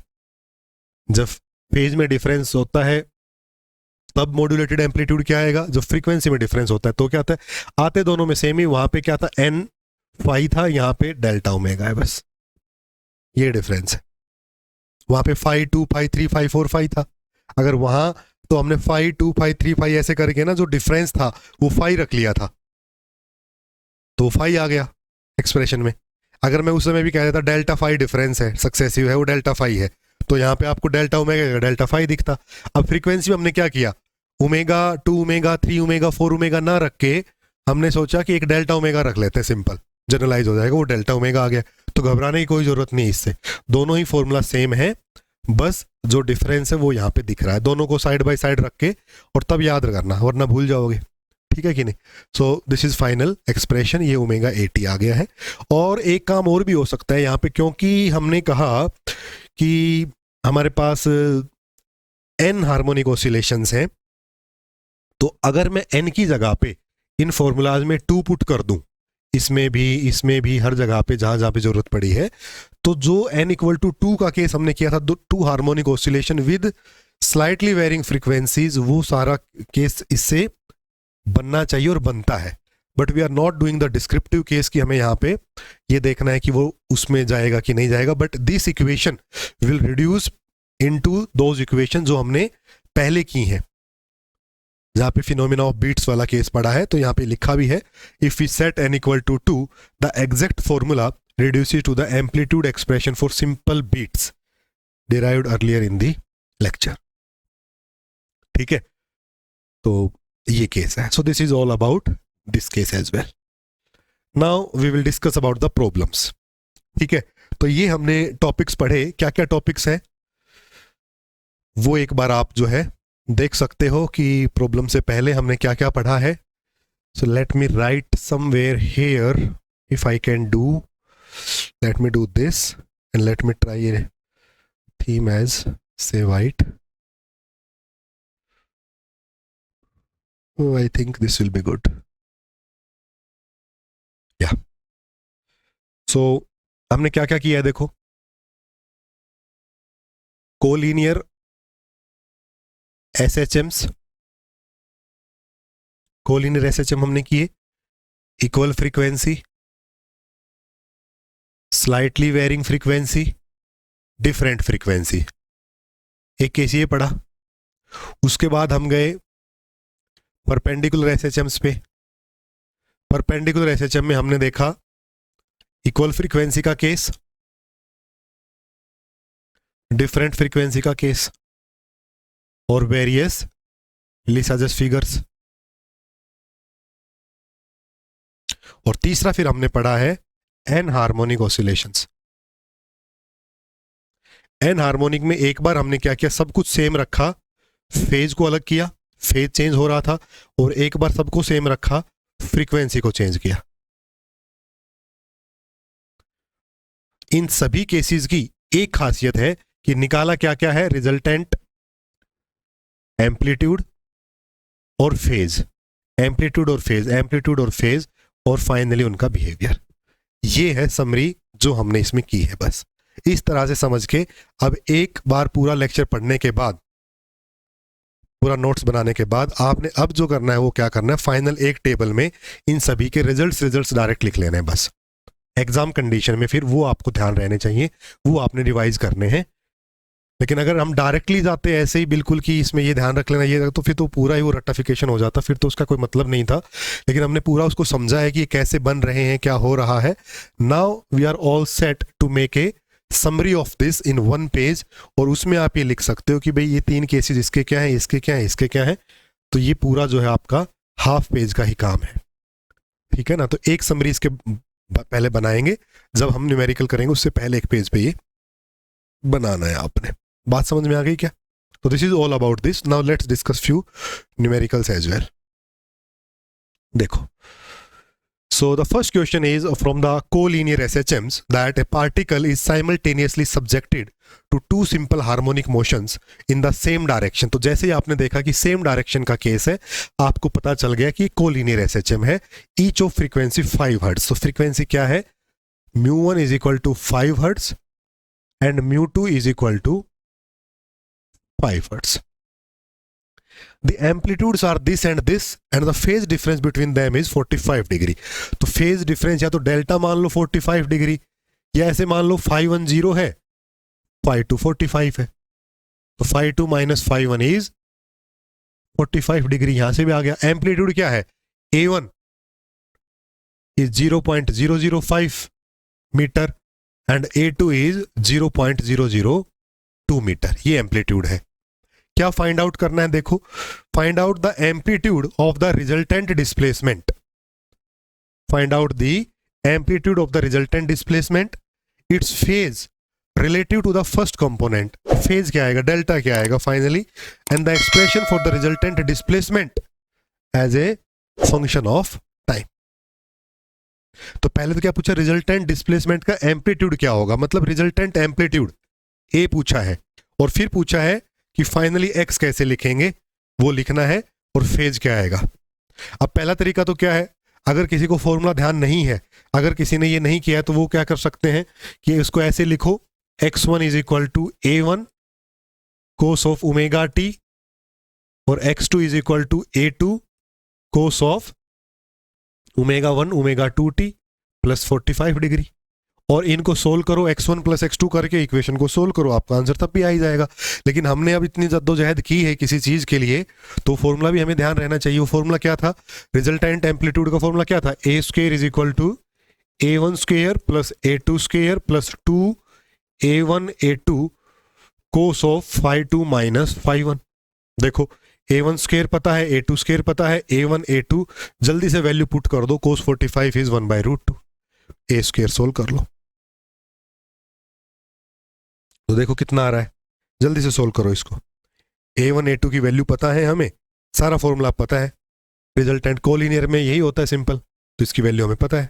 जब फेज में डिफरेंस होता है तब मॉड्यूलेटेड एम्पलीट्यूड क्या आएगा, जब फ्रीक्वेंसी में डिफरेंस होता है तो क्या आता है, आते दोनों में सेम ही, वहां पे क्या था एन फाई था, यहाँ पे डेल्टा ओमेगा है, बस ये डिफरेंस है। वहां पे फाई 2 फाई 3 फाई 4 फाई था, अगर वहां तो हमने फाई 2 फाई 3 फाई ऐसे करके ना जो डिफरेंस था वो फाई रख लिया था, तो फाई आ गया एक्सप्रेशन में। अगर मैं उस समय भी कह देता डेल्टा फाई डिफरेंस है, सक्सेसिव है, वो डेल्टा फाई है, तो यहाँ पे आपको डेल्टा ओमेगा डेल्टा फाई दिखता। अब फ्रीक्वेंसी में हमने क्या किया, ओमेगा 2 ओमेगा 3 ओमेगा 4 ओमेगा ना रख के हमने सोचा कि एक डेल्टा ओमेगा रख लेते हैं, सिंपल जनरलाइज हो जाएगा, वो डेल्टा ओमेगा आ गया, तो घबराने की कोई जरूरत नहीं इससे, दोनों ही फॉर्मूला सेम है, बस जो डिफरेंस है वो यहाँ पे दिख रहा है, दोनों को साइड बाय साइड रख के, और तब याद करना वरना भूल जाओगे। ठीक है कि नहीं। So this is final expression, ये ओमेगा 80 आ गया है। और एक काम और भी हो सकता है यहाँ पे, क्योंकि हमने कहा कि हमारे पास n हार्मोनिक ऑसिलेशंस हैं, तो अगर मैं n की जगह पे इन फॉर्मूलाज में 2 पुट कर दूं, इसमें भी हर जगह पे जहां जहां पे जरूरत पड़ी है, तो जो n इक्वल टू 2 का केस हमने किया था, 2 harmonic oscillation with slightly varying frequencies, वो सारा केस इससे बनना चाहिए और बनता है। But we are not doing the descriptive case कि हमें यहाँ पे ये देखना है कि वो उसमें जाएगा कि नहीं जाएगा, but this equation will reduce into those equation जो हमने पहले की हैं, जहाँ पे फिनोमिना ऑफ बीट्स वाला केस पड़ा है, तो यहाँ पे लिखा भी है, if we set n equal to 2 the exact formula reduces to the amplitude expression for simple beats derived earlier in the lecture। ठीक है, तो ये केस है। So this is all about this case as well. Now we will discuss about the problems. ठीक है, तो ये हमने टॉपिक्स पढ़े, क्या क्या टॉपिक्स हैं वो एक बार आप जो है देख सकते हो कि प्रॉब्लम से पहले हमने क्या क्या पढ़ा है। So let me right somewhere here, if I can do, let me do this and let me try a theme as say white. Oh, I think this will be good. Yeah. So हमने क्या क्या किया है देखो, collinear SHMs, collinear SHM हमने किए, equal frequency, slightly varying frequency, different frequency, एक case ये पढ़ा। उसके बाद हम गए परपेंडिकुलर एसएचएम्स पे। परपेंडिकुलर एसएचएम में हमने देखा इक्वल फ्रीक्वेंसी का केस, डिफरेंट फ्रीक्वेंसी का केस और वेरियस लिसाजस फिगर्स। और तीसरा फिर हमने पढ़ा है n harmonic oscillations. N harmonic में एक बार हमने क्या किया, सब कुछ सेम रखा, फेज को अलग किया, फेज चेंज हो रहा था, और एक बार सबको सेम रखा, फ्रीक्वेंसी को चेंज किया। इन सभी केसेस की एक खासियत है कि निकाला क्या क्या है, रिजल्टेंट, एम्पलीट्यूड और फेज, एम्पलीट्यूड और फेज, एम्पलीट्यूड और फेज, और फाइनली उनका बिहेवियर। ये है समरी जो हमने इसमें की है। बस इस तरह से समझ के अब एक बार पूरा लेक्चर पढ़ने के बाद, पूरा नोट्स बनाने के बाद, आपने अब जो करना है वो क्या करना है, फाइनल एक टेबल में इन सभी के रिजल्ट्स डायरेक्ट लिख लेने हैं बस। एग्जाम कंडीशन में फिर वो आपको ध्यान रहने चाहिए, वो आपने रिवाइज करने हैं। लेकिन अगर हम डायरेक्टली जाते हैं ऐसे ही बिल्कुल कि इसमें ये ध्यान रख लेना ये, तो फिर तो पूरा ही वो रट्टाफिकेशन हो जाता, फिर तो उसका कोई मतलब नहीं था। लेकिन हमने पूरा उसको समझा है कि ये कैसे बन रहे हैं, क्या हो रहा है। Now we are all set to make a summary of this in 1 page, और उसमें आप ये लिख सकते हो कि भाई ये 3 केसेस इसके क्या है, इसके क्या है, इसके क्या है। तो ये पूरा जो है आपका हाफ पेज का ही काम है। ठीक है ना, तो एक समरी इसके पहले बनाएंगे, जब हम न्यूमेरिकल करेंगे उससे पहले एक पेज पे ये बनाना है आपने। बात समझ में आ गई क्या? तो this is all about this. Now let's discuss few numericals as well. देखो, so the first question is from the collinear SHMs that a particle is simultaneously subjected to two simple harmonic motions in the same direction। तो जैसे ही आपने देखा कि same direction का case है, आपको पता चल गया कि कोलिनियर SHM है, ईच ऑफ फ्रीक्वेंसी 5 हर्ट्ज। तो फ्रीक्वेंसी क्या है? μ1 is equal to 5 hertz and μ2 is equal to 5 hertz. The amplitudes are this and the phase difference between them is 45 degree. तो फेज डिफरेंस या तो डेल्टा मान लो 45 degree, या ऐसे मान लो φ10 है, φ2 45 है, तो φ2 माइनस φ1 इज 45 डिग्री। यहां से भी आ गया। एम्पलीट्यूड क्या है? A1 is 0.005 metre and A2 is 0.002 metre. ये एम्पलीट्यूड है। क्या फाइंड आउट करना है? देखो, find out the amplitude of the resultant displacement. Find out the amplitude of the resultant displacement, its phase relative to the first component. Phase क्या आएगा? Delta क्या आएगा finally, and the expression for the resultant displacement as a function of time. तो पहले तो क्या पूछा? Resultant displacement का एम्पलीट्यूड क्या होगा, मतलब रिजल्टेंट एम्पलीट्यूड ए पूछा है, और फिर पूछा है कि फाइनली एक्स कैसे लिखेंगे, वो लिखना है, और फेज क्या आएगा। अब पहला तरीका तो क्या है? अगर किसी को फॉर्मूला ध्यान नहीं है, अगर किसी ने ये नहीं किया है, तो वो क्या कर सकते हैं कि इसको ऐसे लिखो, x1 is equal to A1 cos of omega t, और x2 is equal to A2 cos of omega 1 omega 2t plus 45 degree. और इनको सोल्व करो, x1 प्लस x2 करके इक्वेशन को सोल्व करो, आपका आंसर तब भी आ ही जाएगा। लेकिन हमने अब इतनी जद्दोजहद की है किसी चीज के लिए, तो फॉर्मूला भी हमें ध्यान रहना चाहिए। वो फॉर्मूला क्या था? रिजल्टेंट एम्पलीट्यूड का फॉर्मूला क्या था? A square is equal to A1 square plus A2 square plus 2A1 A2 cos of φ2 minus φ1। देखो, A1 स्क्वायर पता है, A2 स्क्वायर पता है, A1 A2 जल्दी से वैल्यू पुट कर दो, कोस 45 इज 1/√2। ए स्क्वायर सोल्व कर लो, तो देखो कितना आ रहा है, जल्दी से सोल्व करो इसको। A1 A2 की वैल्यू पता है हमें, सारा फॉर्मूला पता है, रिजल्टेंट कोलिनियर में यही होता है सिंपल, तो इसकी वैल्यू हमें पता है।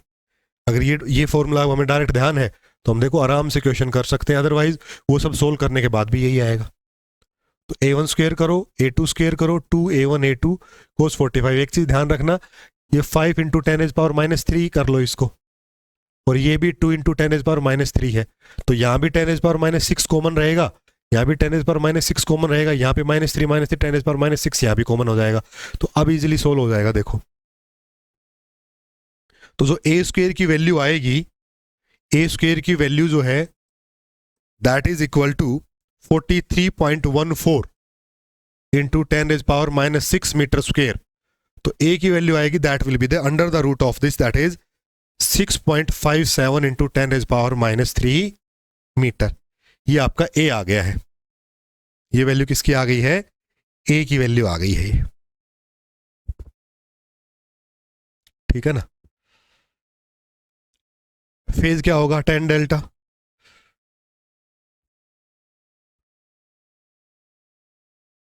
अगर ये फॉर्मूला हमें डायरेक्ट ध्यान है तो हम देखो आराम से क्वेश्चन कर सकते हैं, अदरवाइज वो सब सोल्व करने के बाद भी यही आएगा। तो A1 स्क्वायर करो, A2 स्क्वायर करो, 2A1 A2 कोस 45। एक चीज ध्यान रखना, ये 5 इंटू 10⁻³ कर लो इसको, और ये भी 2 इंटू 10⁻³ है, तो यहाँ भी 10⁻6 कॉमन रहेगा, यहाँ भी 10⁻6 कॉमन रहेगा, यहाँ पे -3 10⁻6 यहाँ भी कॉमन हो जाएगा, तो अब इजीली सोल्व हो जाएगा। देखो, तो जो ए स्क्वायर की वैल्यू आएगी, ए स्क्वायर की वैल्यू जो है that is equal to 43.14 into 10⁻6 metre square. तो ए की वैल्यू आएगी that will be the under the root of this, that is 6.57 into 10⁻³ metre. ये आपका ए आ गया है। ये वैल्यू किसकी आ गई है? ए की वैल्यू आ गई है ये, ठीक है ना। फेज क्या होगा? tan delta,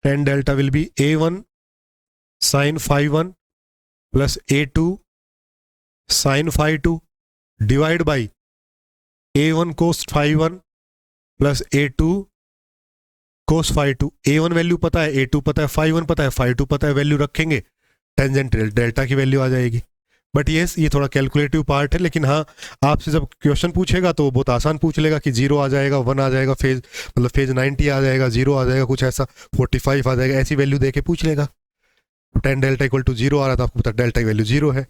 tan delta will be A1 sin φ1 plus A2 sin φ2 divide by A1 cos φ1 plus A2 cos φ2। A1 value पता है, A2 पता है, φ1 पता है, φ2 पता है, वैल्यू रखेंगे, टेंजेंट डेल्टा की वैल्यू आ जाएगी। बट यस, ये थोड़ा कैलकुलेटिव पार्ट है, लेकिन हाँ, आपसे जब क्वेश्चन पूछेगा तो बहुत आसान पूछ लेगा कि 0 आ जाएगा, 1 आ जाएगा, फेज मतलब फेज 90 आ जाएगा, 0 आ जाएगा, कुछ ऐसा 45 आ जाएगा, ऐसी वैल्यू देके पूछ लेगा। tan डेल्टा इक्वल टू 0 आ रहा था, आपको पता डेल्टा की वैल्यू 0 है,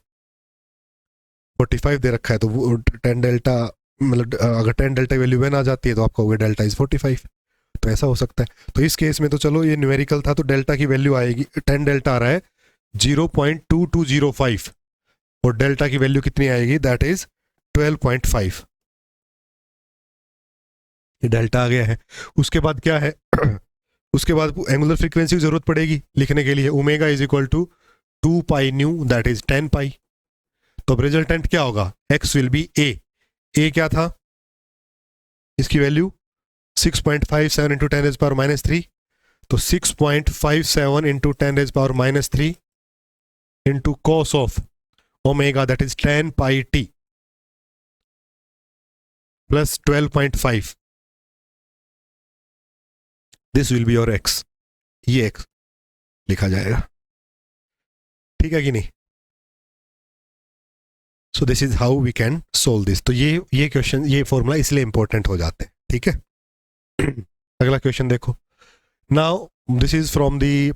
45 दे रखा है, तो वो tan डेल्टा मतलब अगर tan डेल्टा की वैल्यू 1 आ जाती है तो आपका होगा डेल्टा इज 45, तो ऐसा हो सकता है। तो इस केस में तो चलो ये न्यूमेरिकल था, तो डेल्टा की वैल्यू आएगी, tan डेल्टा आ रहा है 0.2205 और डेल्टा की वैल्यू कितनी आएगी? That is 12.5। ये डेल्टा आ गया है। उसके बाद क्या है? उसके बाद एंगुलर फ्रीक्वेंसी की जरूरत पड़ेगी लिखने के लिए, omega is equal to 2 pi nu, that is 10 pi. तो अब रिजल्टेंट क्या होगा, x विल बी a क्या था, इसकी वैल्यू 6.57 इंटू 10⁻³ तो 6.57 into 10⁻³ into cos of omega that is 10 pi t plus 12.5, this will be your x, ये x लिखा जाएगा, ठीक है कि नहीं। So this is how we can solve this. तो ये क्वेश्चन, ये फॉर्मूला इसलिए इंपॉर्टेंट हो जाते हैं, ठीक है। अगला क्वेश्चन देखो। Now this is from the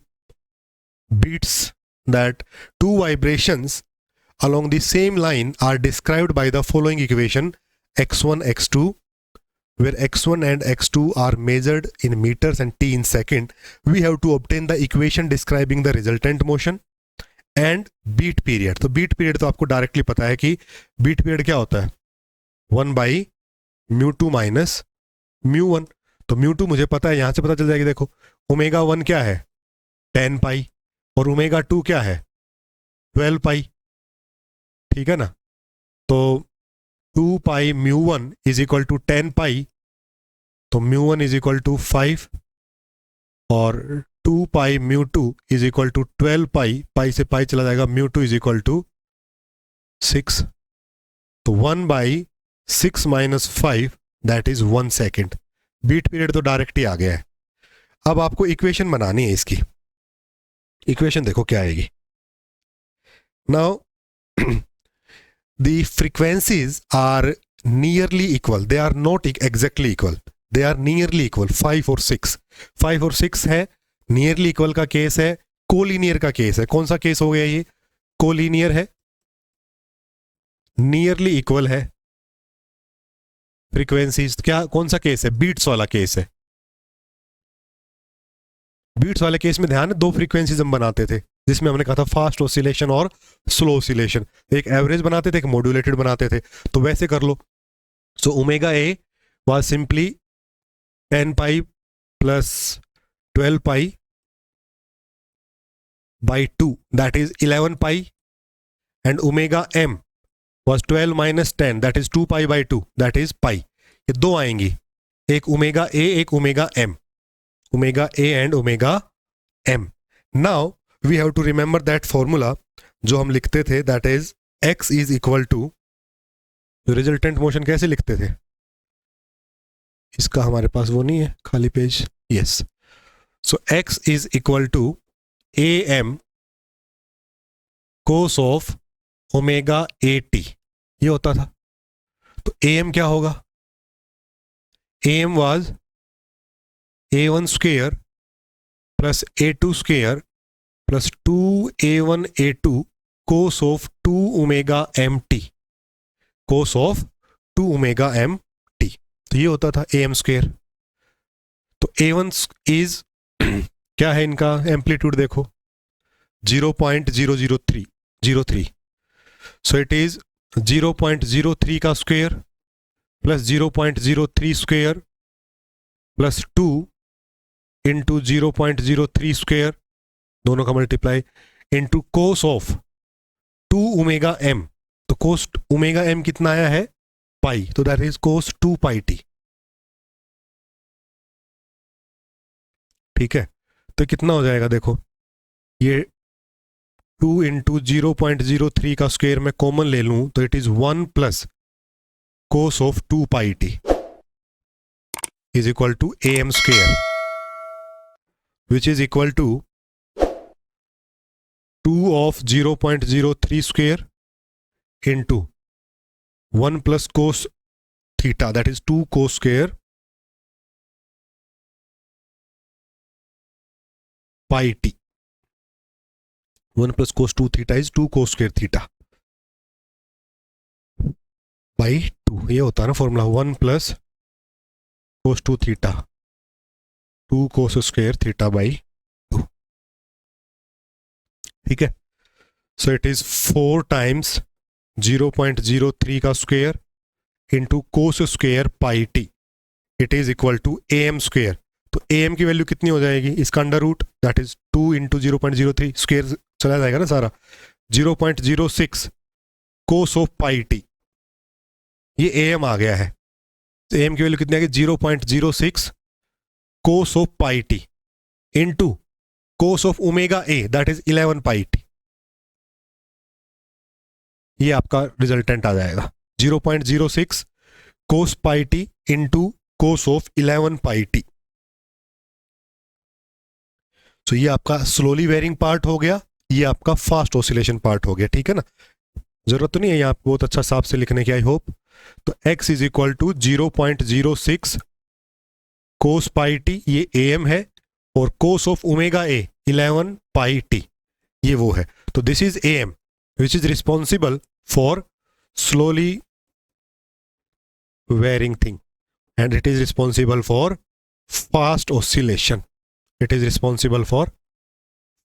beats that two vibrations along the same line are described by the following equation x1 x2, where x1 and x2 are measured in meters and t in second. We have to obtain the equation describing the resultant motion and beat period. तो beat period तो आपको directly पता है कि beat period क्या होता है, 1/μ2 minus μ1। तो μ2 मुझे पता है, यहां से पता चल जाएगी, देखो ओमेगा 1 क्या है 10 पाई और ओमेगा 2 क्या है 12 पाई, ठीक है ना। तो 2 पाई μ1 इज इक्वल टू 10 पाई, तो μ1 इज इक्वल टू 5 और 2 पाई μ2 इज इक्वल टू 12 पाई, पाई से पाई चला जाएगा, μ2 इज इक्वल टू 6। तो 1/6 minus 5 that is 1 second. Beat period तो डायरेक्ट ही आ गया है। अब आपको इक्वेशन बनानी है इसकी। इक्वेशन देखो क्या आएगी। Now the frequencies are nearly equal, they are not exactly equal, they are nearly equal. 5 और 6, 5 और 6 है, नियरली इक्वल का केस है, कोलिनियर का केस है। कौन सा केस हो गया ये, कोलिनियर है, नियरली इक्वल है फ्रीक्वेंसीज। क्या कौन सा केस है, बीट्स वाला केस है। बीट्स वाले केस में ध्यान है, दो फ्रीक्वेंसीज हम बनाते थे जिसमें हमने कहा था फास्ट ऑसिलेशन और स्लो ऑसिलेशन। एक एवरेज बनाते थे, एक मॉड्यूलेटेड बनाते थे। तो वैसे कर लो। So omega A was simply 10 pi plus 12 pi by 2 that is 11 pi, and omega m was 12 minus 10 that is 2 pi by 2 that is pi। ये दो आएंगी, एक ओमेगा ए एक omega m, omega a and omega m. Now we have to remember that formula जो हम लिखते थे, that is x is equal to, resultant motion कैसे लिखते थे, इसका हमारे पास वो नहीं है खाली page, yes. So x is equal to am cos of omega a t, ये होता था। तो am क्या होगा, am was a1 square plus a2 square plus 2a1 a2 cos of 2 omega m t, cos of 2 omega m t. तो ये होता था am स्क्वेयर। तो a1 इज क्या है, इनका एम्पलीट्यूड देखो 0.003, सो इट इज 0.03 का square plus 0.03 square plus 2 into 0.03 square, दोनों का multiply into cos of 2 omega m. तो कोस ओमेगा एम कितना आया है, पाई, तो that is cos 2 pi t, ठीक है। तो कितना हो जाएगा देखो, ये 2 इंटू 0.03 का स्क्वायर में कॉमन ले लूं तो it is 1 plus cos of 2 pi t is equal to am square, which is equal to 2 of 0.03 square into 1 plus cos theta that is 2 cos square pi t. 1 plus cos 2 theta is 2 cos square theta by 2, ये होता है ना formula, 1 plus cos 2 theta 2 cos square theta by 2, ठीक है। So it is 4 times 0.03 का square into cos square pi t, it is equal to am square. तो am की वैल्यू कितनी हो जाएगी, इसका under root that is 2 into 0.03 square चला जाएगा ना सारा, 0.06 कोस ऑफ पाई टी, ये AM आ गया है, तो AM की वैल्यू कितनी आ गई 0.06 cos of pi t into cos of omega A that is 11 pi t, ये आपका रिजल्टेंट आ जाएगा 0.06 cos pi t into cos of 11 pi t. तो ये आपका स्लोली वेरिंग पार्ट हो गया, ये आपका फास्ट ऑसिलेशन पार्ट हो गया, ठीक है ना। जरूरत तो नहीं है यहाँ बहुत अच्छा साफ से लिखने की, आई होप। तो x is equal to 0.06 cos pi t, ये AM है, और cos of omega a 11 pi t, ये वो है। तो this is AM which is responsible for slowly varying thing and it is responsible for fast oscillation, it is responsible for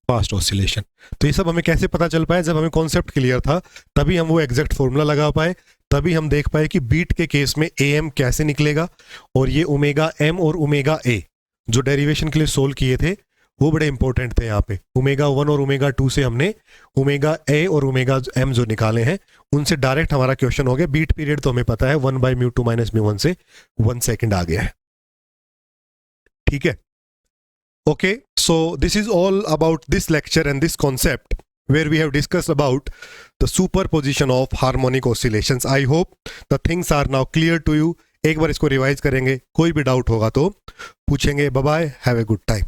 fast oscillation. तो ये सब हमें कैसे पता चल पाया, जब हमें कॉन्सेप्ट क्लियर था तभी हम वो एग्जैक्ट फॉर्मूला लगा पाए, तभी हम देख पाए कि बीट के केस में AM कैसे निकलेगा, और ये ओमेगा M और ओमेगा A जो डेरिवेशन के लिए सोल्व किए थे वो बड़े इंपॉर्टेंट थे। यहाँ पे ओमेगा 1 और ओमेगा 2 से हमने ओमेगा A और ओमेगा M जो निकाले हैं उनसे डायरेक्ट हमारा क्वेश्चन हो गया। बीट पीरियड तो हमें पता है 1/μ2 - μ1 से 1 सेकेंड आ गया है, ठीक है। Okay, so this is all about this lecture and this concept where we have discussed about the superposition of harmonic oscillations. I hope the things are now clear to you. एक बार इसको revise करेंगे, कोई भी doubt होगा तो पूछेंगे। Bye bye, have a good time.